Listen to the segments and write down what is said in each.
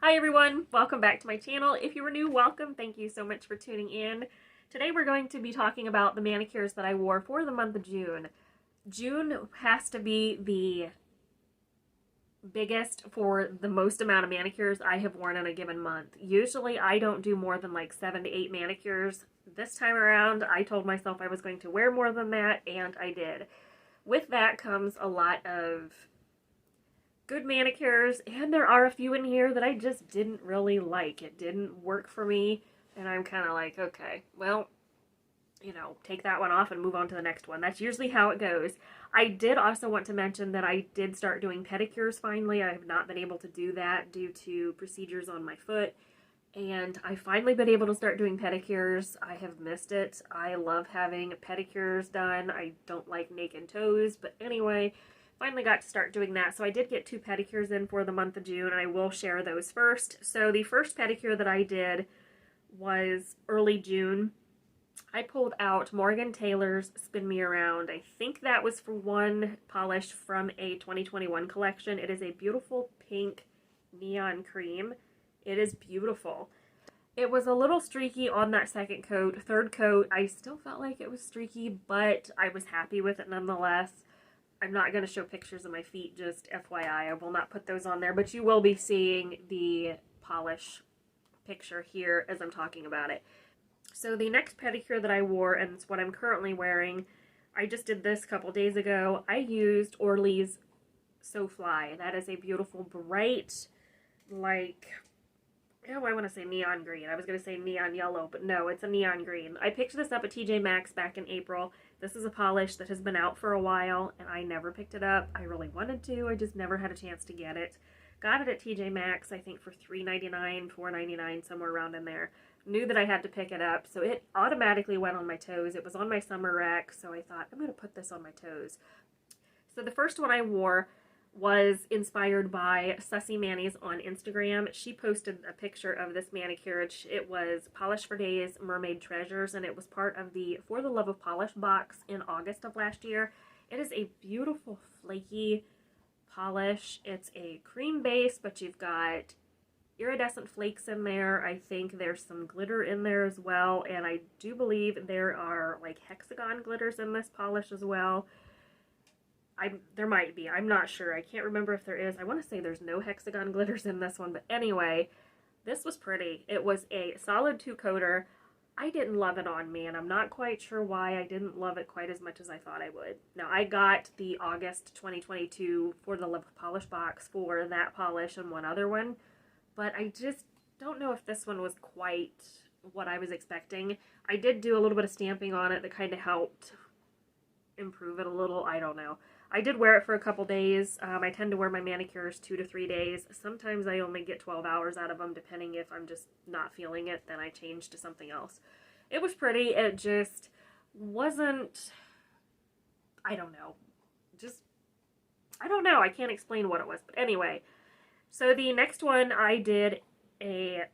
Hi everyone, welcome back to my channel. If you were new, welcome. Thank you so much for tuning in. Today we're going to be talking about the manicures that I wore for the month of June. June has to be the biggest for the most amount of manicures I have worn in a given month. Usually I don't do more than like 7 to 8 manicures. This time around I told myself I was going to wear more than that, and I did. With that comes a lot of good manicures, and there are a few in here that I just didn't really like. It didn't work for me, and I'm kind of like, okay, well, take that one off and move on to the next one. That's usually how it goes. I did also want to mention that I did start doing pedicures finally. I have not been able to do that due to procedures on my foot, and I finally been able to start doing pedicures. I have missed it. I love having pedicures done. I don't like naked toes, but anyway, finally got to start doing that. So I did get 2 pedicures in for the month of June, and I will share those first. So the first pedicure that I did was early June. I pulled out Morgan Taylor's Spin Me Around. I think that was for one polish from a 2021 collection. It is a beautiful pink neon cream. It is beautiful. It was a little streaky on that second coat. Third coat, I still felt like it was streaky, but I was happy with it nonetheless. I'm not going to show pictures of my feet, just FYI. I will not put those on there, but you will be seeing the polish picture here as I'm talking about it. So the next pedicure that I wore, and it's what I'm currently wearing, I just did this a couple days ago. I used Orly's So Fly. That is a beautiful bright, I want to say neon green. I was going to say neon yellow, but no, it's a neon green. I picked this up at TJ Maxx back in April. This is a polish that has been out for a while, and I never picked it up. I really wanted to. I just never had a chance to get it. Got it at TJ Maxx, I think for $3.99, $4.99, somewhere around in there. Knew that I had to pick it up, so it automatically went on my toes. It was on my summer rack, so I thought, I'm going to put this on my toes. So the first one I wore was inspired by Sussy Manny's on Instagram. She posted a picture of this manicure. It was Polish for Days Mermaid Treasures, and it was part of the For the Love of Polish box in August of last year. It is a beautiful flaky polish. It's a cream base, but you've got iridescent flakes in there. I think there's some glitter in there as well, and I do believe there are like hexagon glitters in this polish as well. There might be. I'm not sure. I can't remember if there is. I want to say there's no hexagon glitters in this one, but anyway, this was pretty. It was a solid 2-coater. I didn't love it on me, and I'm not quite sure why I didn't love it quite as much as I thought I would. Now, I got the August 2022 For the Love of Polish box for that polish and one other one, but I just don't know if this one was quite what I was expecting. I did do a little bit of stamping on it that kind of helped improve it a little. I don't know. I did wear it for a couple days. I tend to wear my manicures 2 to 3 days. Sometimes I only get 12 hours out of them, depending if I'm just not feeling it, then I change to something else. It was pretty. It just wasn't, I don't know. I don't know. I can't explain what it was. But anyway, so the next one I did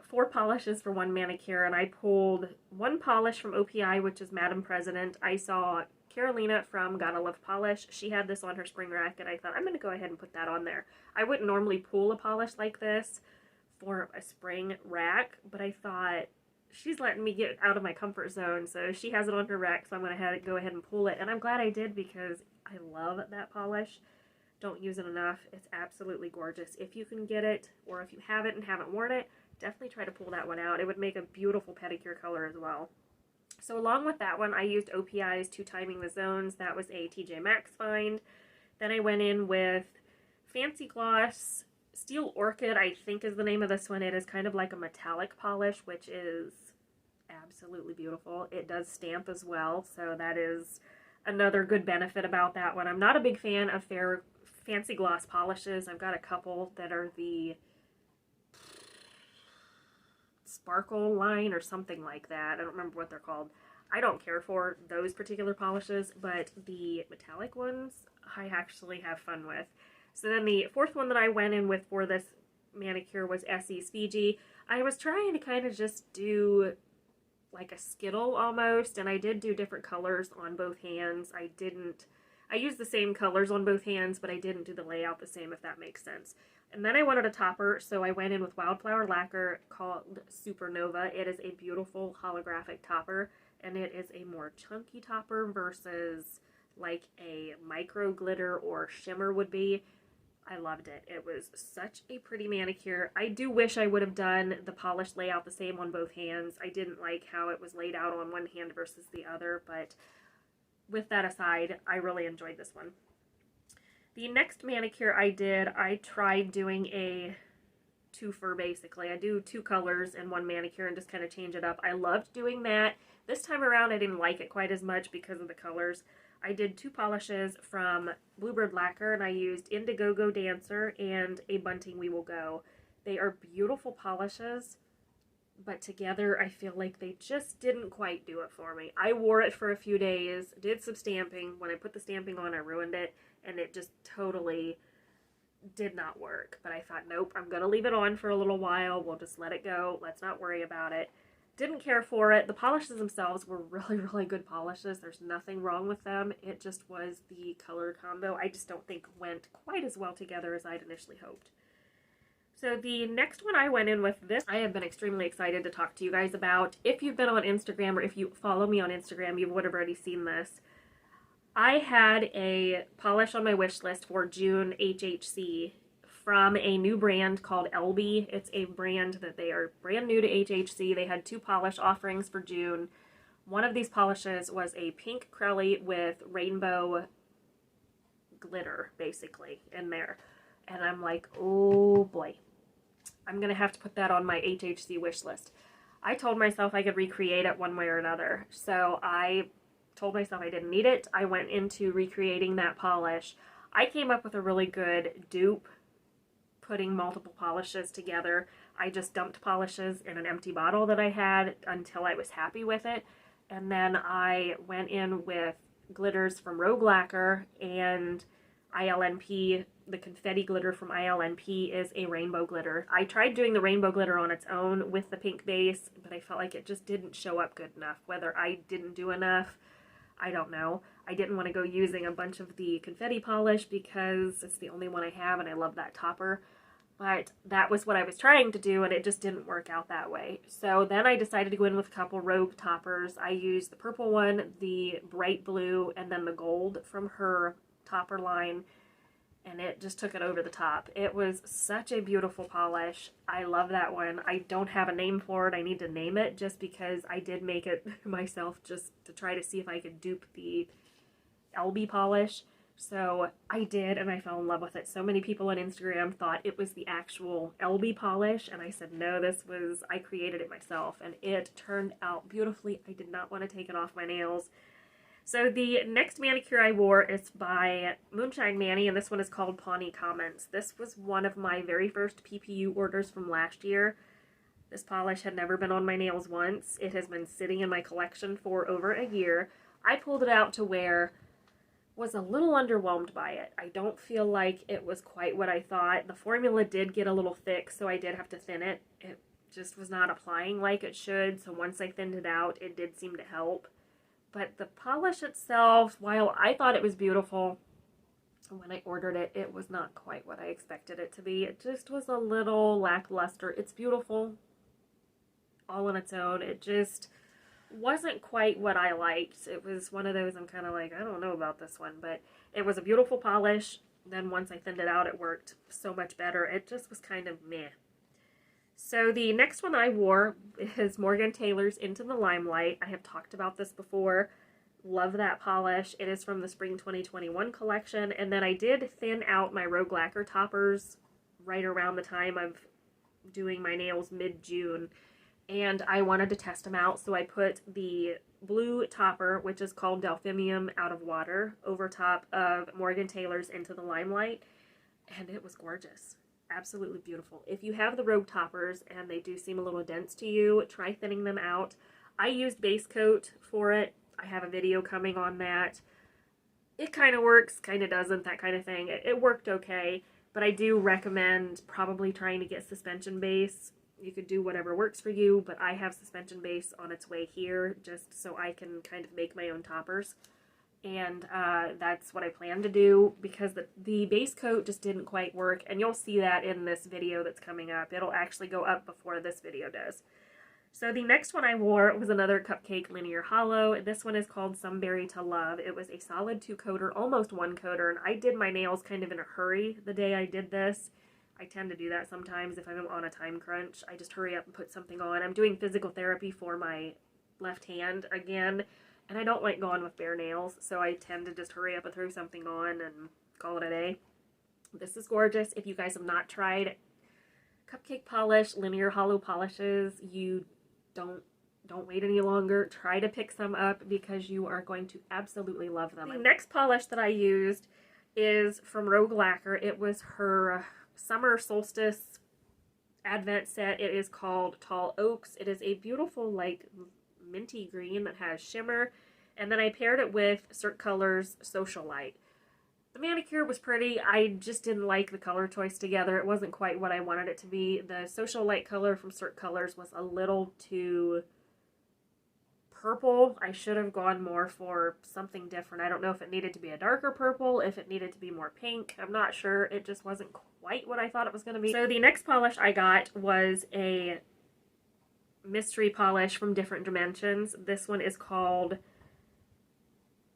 4 polishes for one manicure, and I pulled one polish from OPI, which is Madam President. I saw Carolina from Gotta Love Polish. She had this on her spring rack, and I thought, I'm going to go ahead and put that on there. I wouldn't normally pull a polish like this for a spring rack, but I thought, she's letting me get out of my comfort zone, so she has it on her rack, so I'm going to go ahead and pull it. And I'm glad I did, because I love that polish. Don't use it enough. It's absolutely gorgeous. If you can get it, or if you have it and haven't worn it, definitely try to pull that one out. It would make a beautiful pedicure color as well. So along with that one, I used OPI's Two Timing the Zones. That was a TJ Maxx find. Then I went in with Fancy Gloss Steel Orchid, I think is the name of this one. It is kind of like a metallic polish, which is absolutely beautiful. It does stamp as well, so that is another good benefit about that one. I'm not a big fan of Fancy Gloss polishes. I've got a couple that are the Sparkle line or something like that. I don't remember what they're called. I don't care for those particular polishes, but the metallic ones I actually have fun with. So then the fourth one that I went in with for this manicure was Essie's Fiji. I was trying to kind of just do like a Skittle almost, and I did do different colors on both hands. I used the same colors on both hands, but I didn't do the layout the same, if that makes sense. And then I wanted a topper, so I went in with Wildflower Lacquer called Supernova. It is a beautiful holographic topper, and it is a more chunky topper versus like a micro glitter or shimmer would be. I loved it. It was such a pretty manicure. I do wish I would have done the polish layout the same on both hands. I didn't like how it was laid out on one hand versus the other, but with that aside, I really enjoyed this one. The next manicure I did, I tried doing a twofer basically. I do 2 colors in one manicure and just kind of change it up. I loved doing that. This time around I didn't like it quite as much because of the colors. I did 2 polishes from Bluebird Lacquer, and I used Indiegogo Dancer and a Bunting We Will Go. They are beautiful polishes, but together I feel like they just didn't quite do it for me. I wore it for a few days, did some stamping. When I put the stamping on, I ruined it, and it just totally did not work. But I thought, nope, I'm going to leave it on for a little while. We'll just let it go. Let's not worry about it. Didn't care for it. The polishes themselves were really good polishes. There's nothing wrong with them. It just was the color combo I just don't think went quite as well together as I'd initially hoped. So the next one I went in with, this I have been extremely excited to talk to you guys about. If you've been on Instagram or if you follow me on Instagram, you would have already seen this. I had a polish on my wish list for June HHC from a new brand called LB. It's a brand that they are brand new to HHC. They had 2 polish offerings for June. One of these polishes was a pink Crelly with rainbow glitter, basically, in there. And I'm like, oh boy, I'm going to have to put that on my HHC wish list. I told myself I could recreate it one way or another. So I told myself I didn't need it. I went into recreating that polish. I came up with a really good dupe, putting multiple polishes together. I just dumped polishes in an empty bottle that I had until I was happy with it. And then I went in with glitters from Rogue Lacquer and ILNP. The confetti glitter from ILNP is a rainbow glitter. I tried doing the rainbow glitter on its own with the pink base, but I felt like it just didn't show up good enough. Whether I didn't do enough, I don't know. I didn't want to go using a bunch of the confetti polish because it's the only one I have and I love that topper. But that was what I was trying to do, and it just didn't work out that way. So then I decided to go in with a couple Rogue toppers. I used the purple one, the bright blue, and then the gold from her topper line, and it just took it over the top. It was such a beautiful polish. I love that one. I don't have a name for it. I need to name it just because I did make it myself just to try to see if I could dupe the LB polish. So I did, and I fell in love with it. So many people on Instagram thought it was the actual LB polish, and I said, no, I created it myself, and it turned out beautifully. I did not want to take it off my nails. So the next manicure I wore is by Moonshine Manny, and this one is called Pawnee Comments. This was one of my very first PPU orders from last year. This polish had never been on my nails once. It has been sitting in my collection for over a year. I pulled it out to wear, was a little underwhelmed by it. I don't feel like it was quite what I thought. The formula did get a little thick, so I did have to thin it. It just was not applying like it should, so once I thinned it out, it did seem to help. But the polish itself, while I thought it was beautiful, when I ordered it, it was not quite what I expected it to be. It just was a little lackluster. It's beautiful all on its own. It just wasn't quite what I liked. It was one of those I'm kind of like, I don't know about this one, but it was a beautiful polish. Then once I thinned it out, it worked so much better. It just was kind of meh. So the next one I wore is Morgan Taylor's Into the Limelight. I have talked about this before. Love that polish. It is from the Spring 2021 collection. And then I did thin out my Rogue Lacquer toppers right around the time of doing my nails mid-June. And I wanted to test them out, so I put the blue topper, which is called Delphinium Out of Water, over top of Morgan Taylor's Into the Limelight, and it was gorgeous. Absolutely beautiful. If you have the Rogue toppers and they do seem a little dense to you, try thinning them out. I used base coat for it. I have a video coming on that. It kind of works, kind of doesn't, that kind of thing. It worked okay, but I do recommend probably trying to get suspension base. You could do whatever works for you, but I have suspension base on its way here just so I can kind of make my own toppers. and that's what I plan to do, because the base coat just didn't quite work, and you'll see that in this video that's coming up. It'll actually go up before this video does. So the next one I wore was another Cupcake Linear Hollow. This one is called Sunberry to Love. It was a solid 2-coater, almost 1-coater, and I did my nails kind of in a hurry the day I did this. I tend to do that sometimes if I'm on a time crunch. I just hurry up and put something on. I'm doing physical therapy for my left hand again, and I don't like going with bare nails, so I tend to just hurry up and throw something on and call it a day. This is gorgeous. If you guys have not tried Cupcake Polish Linear Hollow polishes, you don't wait any longer. Try to pick some up because you are going to absolutely love them. The next polish that I used is from Rogue Lacquer. It was her summer solstice advent set. It is called Tall Oaks. It is a beautiful like minty green that has shimmer, and then I paired it with Cert Colors Social Light. The manicure was pretty. I just didn't like the color choice together. It wasn't quite what I wanted it to be. The Social Light color from Cert Colors was a little too purple. I should have gone more for something different. I don't know if it needed to be a darker purple, if it needed to be more pink. I'm not sure. It just wasn't quite what I thought it was going to be. So the next polish I got was a mystery polish from Different Dimensions. This one is called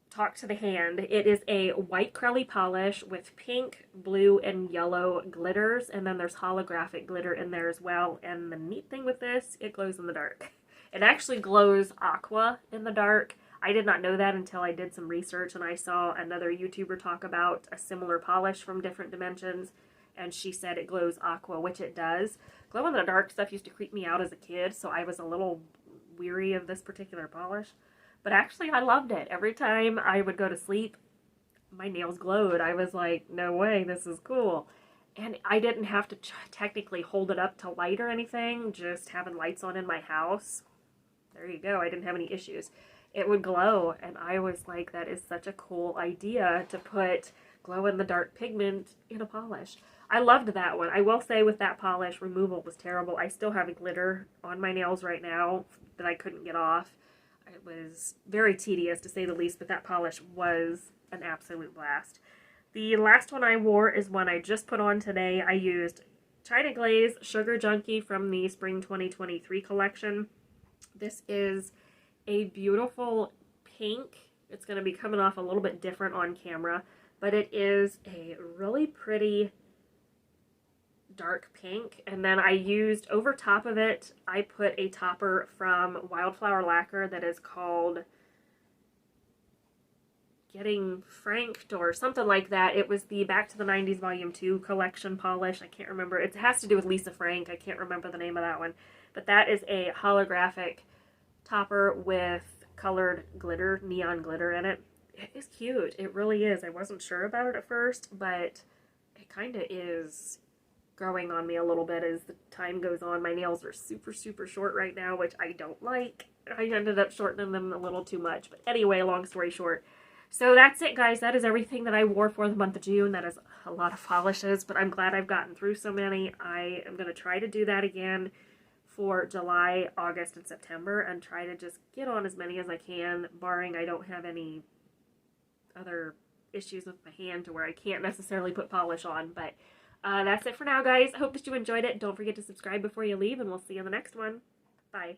Talk to the Hand. It is a white crowley polish with pink, blue, and yellow glitters, and then there's holographic glitter in there as well. And the neat thing with this, it glows in the dark. It actually glows aqua in the dark. I did not know that until I did some research and I saw another YouTuber talk about a similar polish from Different Dimensions, and she said it glows aqua, which it does. Glow in the dark stuff used to creep me out as a kid, so I was a little weary of this particular polish. But actually, I loved it. Every time I would go to sleep, my nails glowed. I was like, no way, this is cool. And I didn't have to technically hold it up to light or anything, just having lights on in my house. There you go. I didn't have any issues. It would glow, and I was like, that is such a cool idea to put glow-in-the-dark pigment in a polish. I loved that one. I will say with that polish, removal was terrible. I still have glitter on my nails right now that I couldn't get off. It was very tedious, to say the least, but that polish was an absolute blast. The last one I wore is one I just put on today. I used China Glaze Sugar Junkie from the Spring 2023 collection. This is a beautiful pink. It's going to be coming off a little bit different on camera, but it is a really pretty dark pink. And then I used, over top of it, I put a topper from Wildflower Lacquer that is called Getting Franked or something like that. It was the Back to the 90s Volume 2 collection polish. I can't remember. It has to do with Lisa Frank. I can't remember the name of that one. But that is a holographic topper with colored glitter, neon glitter in it. It is cute. It really is. I wasn't sure about it at first, but it kind of is growing on me a little bit as the time goes on. My nails are super, super short right now, which I don't like. I ended up shortening them a little too much. But anyway, long story short. So that's it, guys. That is everything that I wore for the month of June. That is a lot of polishes, but I'm glad I've gotten through so many. I am going to try to do that again for July, August, and September, and try to just get on as many as I can, barring I don't have any other issues with my hand to where I can't necessarily put polish on. But that's it for now, guys. I hope that you enjoyed it. Don't forget to subscribe before you leave, and we'll see you in the next one. Bye.